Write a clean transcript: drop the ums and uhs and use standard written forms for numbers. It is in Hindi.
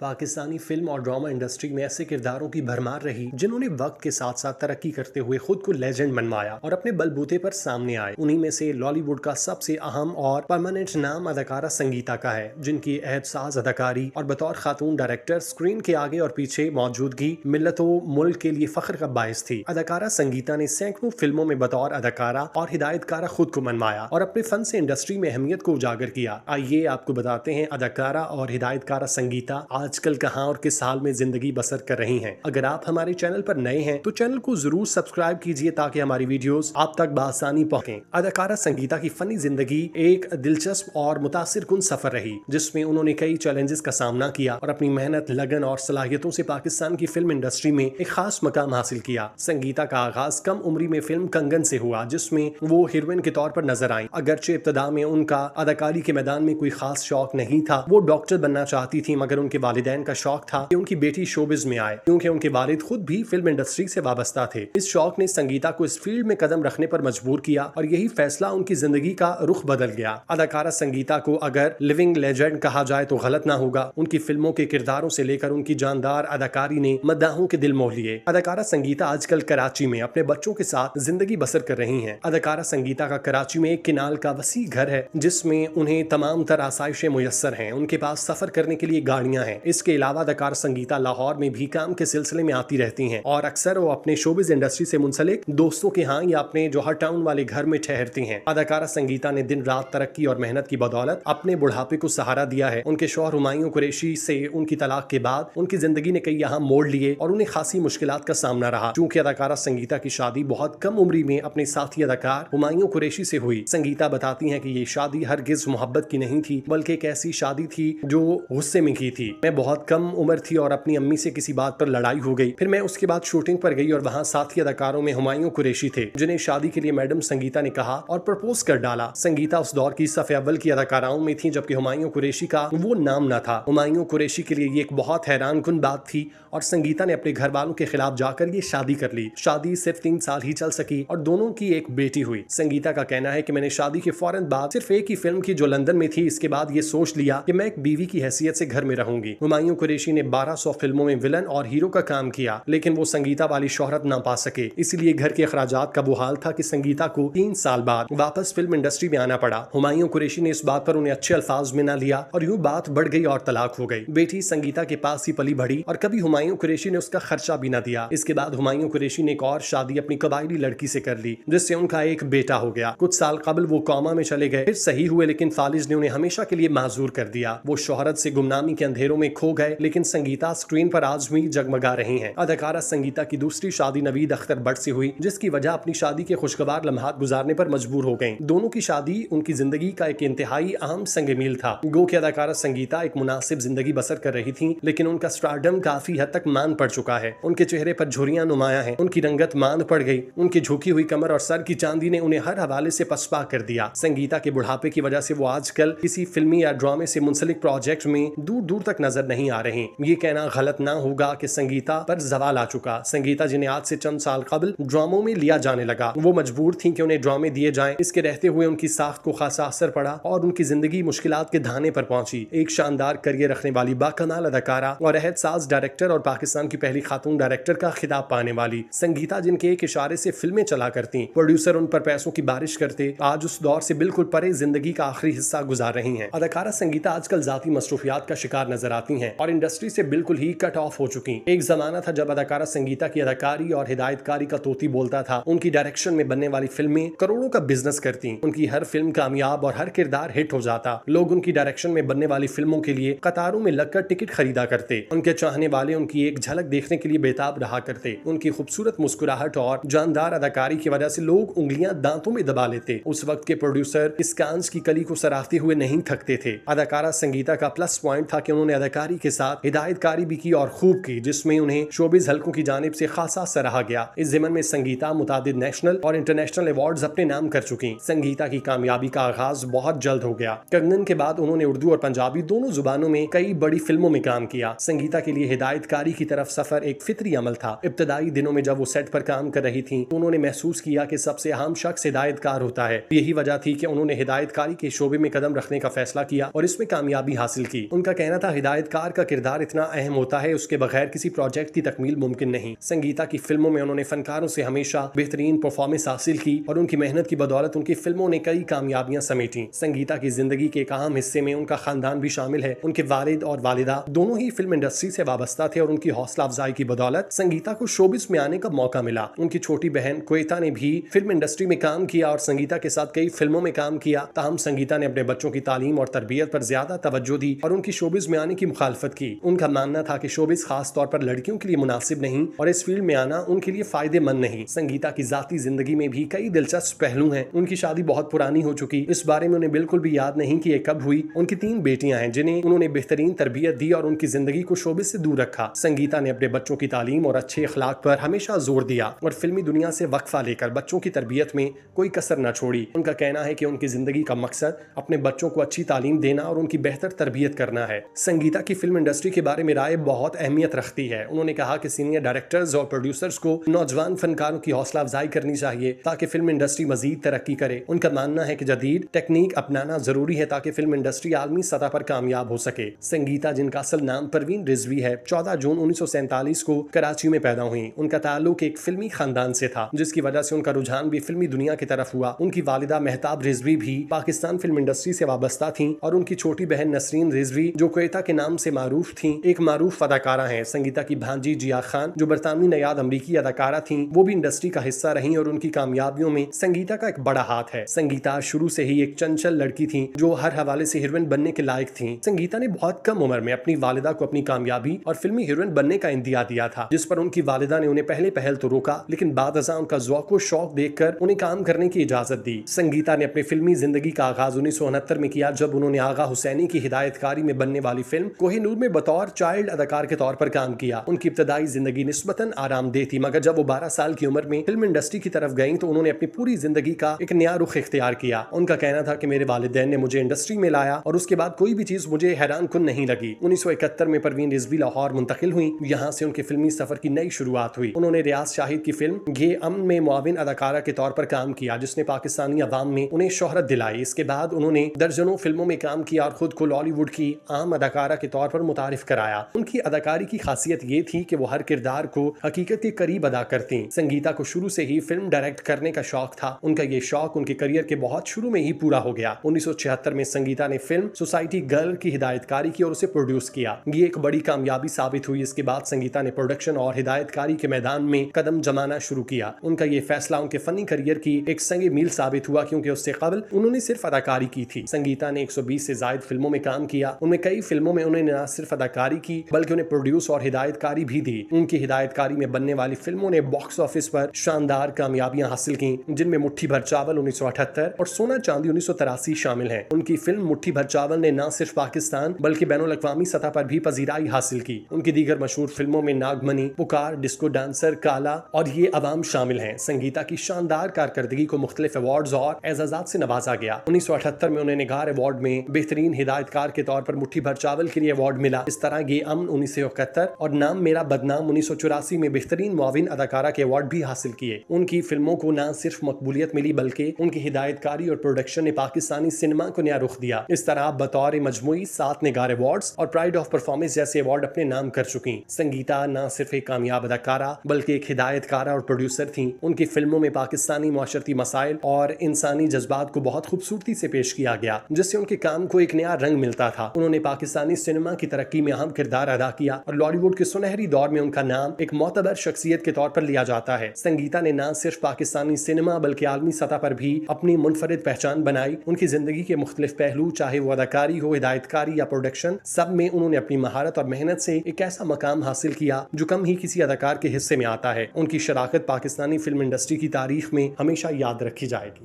पाकिस्तानी फिल्म और ड्रामा इंडस्ट्री में ऐसे किरदारों की भरमार रही जिन्होंने वक्त के साथ साथ तरक्की करते हुए खुद को लेजेंड मनवाया और अपने बलबूते पर सामने आए। उन्हीं में से लॉलीवुड का सबसे अहम और परमानेंट नाम अदाकारा संगीता का है, जिनकी एहसास अदाकारी और बतौर खातून डायरेक्टर स्क्रीन के आगे और पीछे मौजूदगी मिल्लतों मुल्क के लिए फख्र का बायस थी। अदाकारा संगीता ने सैकड़ों फिल्मों में बतौर अदाकारा और हिदायतकारा खुद को मनवाया और अपने फन से इंडस्ट्री में अहमियत को उजागर किया। आइए आपको बताते हैं अदाकारा और हिदायतकारा संगीता आजकल कहां और किस हाल में जिंदगी बसर कर रही हैं। अगर आप हमारे चैनल पर नए हैं तो चैनल को जरूर सब्सक्राइब कीजिए ताकि हमारी वीडियोस आप तक बआसानी पहुंचे। अदाकारा संगीता की फनी जिंदगी एक दिलचस्प और मुतासिर कुन सफर रही, जिसमें उन्होंने कई चैलेंजेस का सामना किया और अपनी मेहनत, लगन और सलाहियतों से पाकिस्तान की फिल्म इंडस्ट्री में एक खास मकाम हासिल किया। संगीता का आगाज कम उम्री में फिल्म कंगन से हुआ, जिसमें वो हीरोइन के तौर पर नजर आई। अगरचे इब्तदा में उनका अदाकारी के मैदान में कोई खास शौक नहीं था, वो डॉक्टर बनना चाहती थी, मगर उनके वालिदैन का शौक था कि उनकी बेटी शोबिज में आए, क्योंकि उनके वालिद खुद भी फिल्म इंडस्ट्री से वाबस्ता थे। इस शौक ने संगीता को इस फील्ड में कदम रखने पर मजबूर किया और यही फैसला उनकी जिंदगी का रुख बदल गया। अदाकारा संगीता को अगर लिविंग लेजेंड कहा जाए तो गलत ना होगा। उनकी फिल्मों के किरदारों से लेकर उनकी जानदार अदाकारी ने मद्दाहों के दिल मोह लिए। अदाकारा संगीता आजकल कराची में अपने बच्चों के साथ जिंदगी बसर कर रही हैं। अदाकारा संगीता का कराची में एक किनाल का वसी घर है, जिसमें उन्हें तमाम तरह आसाइशें मुयस्सर हैं। उनके पास सफर करने के लिए गाड़ियां हैं। इसके अलावा अदाकारा संगीता लाहौर में भी काम के सिलसिले में आती रहती हैं और अक्सर वो अपने शोबिज इंडस्ट्री से मुंसलिक दोस्तों के यहाँ या अपने जोहर टाउन वाले घर में ठहरती हैं। अदाकारा संगीता ने दिन रात तरक्की और मेहनत की बदौलत अपने बुढ़ापे को सहारा दिया है। उनके शौहर हुमायूं कुरैशी से उनकी तलाक के बाद उनकी जिंदगी ने कई यहाँ मोड़ लिए और उन्हें खासी मुश्किलात का सामना रहा। चूंकि अदाकारा संगीता की शादी बहुत कम उम्री में अपने साथी अदाकार हुमायूं कुरैशी से हुई, संगीता बताती हैं कि ये शादी हरगिज मोहब्बत की नहीं थी, बल्कि एक ऐसी शादी थी जो गुस्से में की थी। मैं बहुत कम उम्र थी और अपनी अम्मी से किसी बात पर लड़ाई हो गई। फिर मैं उसके बाद शूटिंग पर गई और वहाँ साथी अदाकारों में हुमायूं कुरैशी थे, जिन्हें शादी के लिए मैडम संगीता ने कहा और प्रपोज कर डाला। संगीता उस दौर की सफ़े अव्वल की अदाकाराओं में थी, जबकि हुमायूं कुरैशी का वो नाम न था। हुमायूं कुरैशी के लिए ये एक बहुत हैरान कुन बात थी और संगीता ने अपने घर वालों के खिलाफ जाकर ये शादी कर ली। शादी सिर्फ 3 साल ही चल सकी और दोनों की एक बेटी हुई। संगीता का कहना है कि मैंने शादी के फौरन बाद सिर्फ एक ही फिल्म की जो लंदन में थी, इसके बाद ये सोच लिया कि मैं एक बीवी की हैसियत से घर में रहूंगी। हुमायूं कुरैशी ने 1200 फिल्मों में विलन और हीरो का काम किया, लेकिन वो संगीता वाली शोहरत ना पा सके। इसलिए घर के अखराजात का वो हाल था कि संगीता को 3 साल बाद वापस फिल्म इंडस्ट्री में आना पड़ा। हुमायूं कुरैशी ने इस बात पर उन्हें अच्छे अल्फाज में ना लिया और यूं बात बढ़ गई और तलाक हो गई। बेटी संगीता के पास ही पली बढ़ी और कभी हुमायूं कुरैशी ने उसका खर्चा भी ना दिया। इसके बाद हुमायूं कुरैशी ने एक और शादी अपनी कबायली लड़की से कर ली, जिससे उनका एक बेटा हो गया। कुछ साल कबल वो कोमा में चले गए, फिर सही हुए, लेकिन फालिज ने उन्हें हमेशा के लिए माजूर कर दिया। वो शोहरत से गुमनामी के अंधेरों में खो गए, लेकिन संगीता स्क्रीन पर आज भी जगमगा रही हैं। अदाकारा संगीता की दूसरी शादी नवीद अख्तर भट्ट से हुई, जिसकी वजह अपनी शादी के खुशगवार लम्हात गुजारने पर मजबूर हो गईं। दोनों की शादी उनकी जिंदगी का एक इंतहाई अहम संग मील था। गो कि अदाकारा संगीता एक मुनासिब जिंदगी बसर कर रही थी, लेकिन उनका स्टारडम काफी हद तक मान पड़ चुका है। उनके चेहरे पर झुर्रियां नुमाया हैं, उनकी रंगत मान पड़ गई। उनकी झुकी हुई कमर और सर की चांदी ने उन्हें हर हवाले से पसपा कर दिया। संगीता के बुढ़ापे की वजह से वो आजकल किसी फिल्मी या ड्रामे से मुंसलिक प्रोजेक्ट में दूर दूर तक नजर नहीं आ रही। ये कहना गलत ना होगा कि संगीता पर जवाल आ चुका। संगीता जिन्हें आज से चंद साल कबल ड्रामों में लिया जाने लगा, वो मजबूर थी कि उन्हें ड्रामे दिए जाएं। इसके रहते हुए उनकी साख्त को खासा असर पड़ा और उनकी जिंदगी मुश्किलात के धाने पर पहुंची। एक शानदार करियर रखने वाली बाकमाल अदाकारा और एहसास डायरेक्टर और पाकिस्तान की पहली खातून डायरेक्टर का खिताब पाने वाली संगीता, जिनके एक इशारे से फिल्में चला करती, प्रोड्यूसर उन पर पैसों की बारिश करते, आज उस दौर से बिल्कुल परे जिंदगी का आखिरी हिस्सा गुजार रही हैं। अदाकारा संगीता आजकल जाती मसरूफियात का शिकार नजर आती हैं और इंडस्ट्री से बिल्कुल ही कट ऑफ हो चुकी। एक जमाना था जब अदाकारा संगीता की अदाकारी और हिदायतकारी का तोती बोलता था। उनकी डायरेक्शन में बनने वाली फिल्में करोड़ों का बिजनेस करती, उनकी हर फिल्म कामयाब और हर किरदार हिट हो जाता। लोग उनकी डायरेक्शन में बनने वाली फिल्मों के लिए कतारों में लगकर टिकट खरीदा करते। उनके चाहने वाले उनकी एक झलक देखने के लिए बेताब रहा करते। उनकी खूबसूरत मुस्कुराहट और जानदार अदाकारी की वजह से लोग उंगलियां दांतों में दबा लेते। उस वक्त के प्रोड्यूसर इस कांच की कली को सराहते हुए नहीं थकते थे। अदाकारा संगीता का प्लस पॉइंट था कि उन्होंने अदाकारी के साथ हिदायतकारी भी की और खूब की, जिसमें उन्हें शोबिज हलकों की जानिब से खासा सराहा गया। इस ज़िमन में संगीता मुतादिद नेशनल और इंटरनेशनल अवार्ड्स अपने नाम कर चुकी। संगीता की कामयाबी का आगाज बहुत जल्द हो गया। कंगन के बाद उन्होंने उर्दू और पंजाबी दोनों जुबानों में कई बड़ी फिल्मों में काम किया। संगीता के लिए हिदायतकारी की तरफ सफर एक फितरी अमल था। इब्तदाई दिनों में जब वो सेट पर काम कर रही थी तो उन्होंने महसूस किया कि सबसे अहम शख्स हिदायतकार होता है। यही वजह थी कि उन्होंने हिदायतकारी के शोबे में कदम रखने का फैसला किया और इसमें कामयाबी हासिल की। उनका कहना था हिदायत हिदायतकार का किरदार इतना अहम होता है, उसके बगैर किसी प्रोजेक्ट की तकमील मुमकिन नहीं। संगीता की फिल्मों में उन्होंने फनकारों से हमेशा बेहतरीन परफॉर्मेंस हासिल की और उनकी मेहनत की बदौलत उनकी फिल्मों ने कई कामयाबियां समेटी। संगीता की जिंदगी के एक अहम हिस्से में उनका खानदान भी शामिल है। उनके वालिद और वालिदा दोनों ही फिल्म इंडस्ट्री से वाबस्ता थे और उनकी हौसला अफजाई की बदौलत संगीता को शोबिस में आने का मौका मिला। उनकी छोटी बहन क्वेता ने भी फिल्म इंडस्ट्री में काम किया और संगीता के साथ कई फिल्मों में काम किया। ताहम संगीता ने अपने बच्चों की तालीम और तरबियत पर ज्यादा तवज्जो दी और उनकी शोबिस में आने की मुखालफत की। उनका मानना था कि शोबिस खास तौर पर लड़कियों के लिए मुनासिब नहीं और इस फील्ड में आना उनके लिए फायदेमंद नहीं। संगीता की जाती जिंदगी में भी कई दिलचस्प पहलू हैं। उनकी शादी बहुत पुरानी हो चुकी, इस बारे में उन्हें बिल्कुल भी याद नहीं कि ये कब हुई। उनकी 3 बेटियां हैं जिन्हें उन्होंने बेहतरीन तरबियत दी और उनकी जिंदगी को शोबिस से दूर रखा। संगीता ने अपने बच्चों की तालीम और अच्छे अखलाक पर हमेशा जोर दिया और फिल्मी दुनिया से वक्फा लेकर बच्चों की तरबियत में कोई कसर न छोड़ी। उनका कहना है कि उनकी जिंदगी का मकसद अपने बच्चों को अच्छी तालीम देना और उनकी बेहतर तरबियत करना है। संगीता की फिल्म इंडस्ट्री के बारे में राय बहुत अहमियत रखती है। उन्होंने कहा कि सीनियर डायरेक्टर्स और प्रोड्यूसर्स को नौजवान फनकारों की हौसला अफजाई करनी चाहिए ताकि फिल्म इंडस्ट्री मजीद तरक्की करे। उनका मानना है कि जदीद टेक्निक अपनाना जरूरी है ताकि फिल्म इंडस्ट्री आलमी सतह पर कामयाब हो सके। संगीता, जिनका असल नाम परवीन रिजवी है, 14 जून 1947 को कराची में पैदा हुई। उनका ताल्लुक एक फिल्मी खानदान से था जिसकी वजह से उनका रुझान भी फिल्मी दुनिया की तरफ हुआ। उनकी वालिदा मेहताब रिजवी भी पाकिस्तान फिल्म इंडस्ट्री से वाबस्ता थीं और उनकी छोटी बहन नसरीन रिजवी, जो क्वेता के नाम से मारूफ थीं, एक मारूफ अदाकारा हैं। संगीता की भांजी जिया खान, जो बरतानवी नयाद अमरीकी अदाकारा थीं, वो भी इंडस्ट्री का हिस्सा रहीं और उनकी कामयाबियों में संगीता का एक बड़ा हाथ है। संगीता शुरू से ही एक चंचल लड़की थीं जो हर हवाले से हीरोइन बनने के लायक थीं। संगीता ने बहुत कम उम्र में अपनी वालिदा को अपनी कामयाबी और फिल्मी हीरोइन बनने का इंदिया दिया था, जिस पर उनकी वालिदा ने उन्हें पहले पहल तो रोका, लेकिन बाद अज़ां उनका ज़ौक़ व शौक देखकर उन्हें काम करने की इजाजत दी। संगीता ने अपनी फिल्मी जिंदगी का आगाज 1969 में किया जब उन्होंने आगा हुसैनी की हिदायतकारी में बनने वाली फिल्म कोहिनूर में बतौर चाइल्ड अदाकार के तौर पर काम किया। उनकी इब्तदाई जिंदगी निस्बतन आरामदेह थी, मगर जब वो 12 साल की उम्र में फिल्म इंडस्ट्री की तरफ गईं तो उन्होंने अपनी पूरी जिंदगी का एक नया रुख इख्तियार किया। उनका कहना था कि मेरे वालिदैन ने मुझे इंडस्ट्री में लाया और उसके बाद कोई भी चीज मुझे हैरान कुन नहीं लगी। 1971 में परवीन रिजवी लाहौर मुंतकिल हुई। यहाँ से उनके फिल्मी सफर की नई शुरुआत हुई। उन्होंने रियाज शाहिद की फिल्म ये अमन में मुआविन अदाकारा के तौर पर काम किया, जिसने पाकिस्तानी अवाम में उन्हें शोहरत दिलाई। इसके बाद उन्होंने दर्जनों फिल्मों में काम किया और खुद को लॉलीवुड की आम अदाकारा के तौर पर मुतारिफ कराया। उनकी अदाकारी की खासियत ये थी कि वो हर किरदार को हकीकत के करीब अदा करती। संगीता को शुरू से ही फिल्म डायरेक्ट करने का शौक था। उनका ये शौक उनके करियर के बहुत शुरू में ही पूरा हो गया। 1976 में संगीता ने फिल्म सोसाइटी गर्ल की हिदायतकारी की और उसे प्रोड्यूस किया। ये एक बड़ी कामयाबी साबित हुई। इसके बाद संगीता ने प्रोडक्शन और हिदायतकारी के मैदान में कदम जमाना शुरू किया। उनका ये फैसला उनके फनी करियर की एक संग मील साबित हुआ, क्योंकि उससे कबल उन्होंने सिर्फ अदाकारी की थी। संगीता ने 120 से ज्यादा फिल्मों में काम किया। उनमें कई फिल्मों में उन्होंने न सिर्फ अदाकारी की बल्कि उन्हें प्रोड्यूस और हिदायतकारी भी दी। उनकी हिदायतकारी में बनने वाली फिल्मों ने बॉक्स ऑफिस पर शानदार कामयाबियां हासिल की, जिनमें मुट्ठी भर चावल 1978 और सोना चांदी 1983 शामिल हैं। उनकी फिल्म मुट्ठी भर चावल ने न सिर्फ पाकिस्तान बल्कि बैनुल-अक़वामी सतह पर भी पजीराई हासिल की। उनकी दीगर मशहूर फिल्मों में नागमनी, पुकार, डिस्को डांसर, काला और ये अवाम शामिल हैं। संगीता की शानदार कारकर्दगी को मुख्तलिफ अवार्ड्स और एजाजात से नवाजा गया। 1978 में उन्हें निगार अवार्ड में बेहतरीन हिदायतकार के तौर पर मुट्ठी भर चावल के लिए अवार्ड मिला। इस तरह ये अमन 1971 और नाम मेरा बदनाम 1984 में बेहतरीन मुआविन अदाकारा के अवार्ड भी हासिल किए। उनकी फिल्मों को न सिर्फ मकबूलियत मिली बल्कि उनकी हिदायतकारी और प्रोडक्शन ने पाकिस्तानी सिनेमा को नया रुख दिया। इस तरह बतौर मजमूई 7 निगार अवार्ड्स और प्राइड ऑफ परफॉर्मेंस जैसे अवार्ड अपने नाम कर चुकी। संगीता न सिर्फ एक कामयाब अदाकारा बल्कि एक हिदायतकारा और प्रोड्यूसर थी। उनकी फिल्मों में पाकिस्तानी माशरती मसाइल और इंसानी जज्बात को बहुत खूबसूरती से पेश किया गया, जिससे उनके काम को एक नया रंग मिलता था। उन्होंने पाकिस्तानी सिनेमा की तरक्की में अहम किरदार अदा किया और बॉलीवुड के सुनहरी दौर में उनका नाम एक मोतबर शख्सियत के तौर पर लिया जाता है। संगीता ने न सिर्फ पाकिस्तानी सिनेमा बल्कि आलमी सतह पर भी अपनी मुनफरिद पहचान बनाई। उनकी जिंदगी के मुख्तलिफ पहलू, चाहे वो अदाकारी हो, हिदायतकारी या प्रोडक्शन, सब में उन्होंने अपनी महारत और मेहनत से एक ऐसा मकाम हासिल किया जो कम ही किसी अदाकार के हिस्से में आता है। उनकी शराकत पाकिस्तानी फिल्म इंडस्ट्री की तारीख में हमेशा याद रखी जाएगी।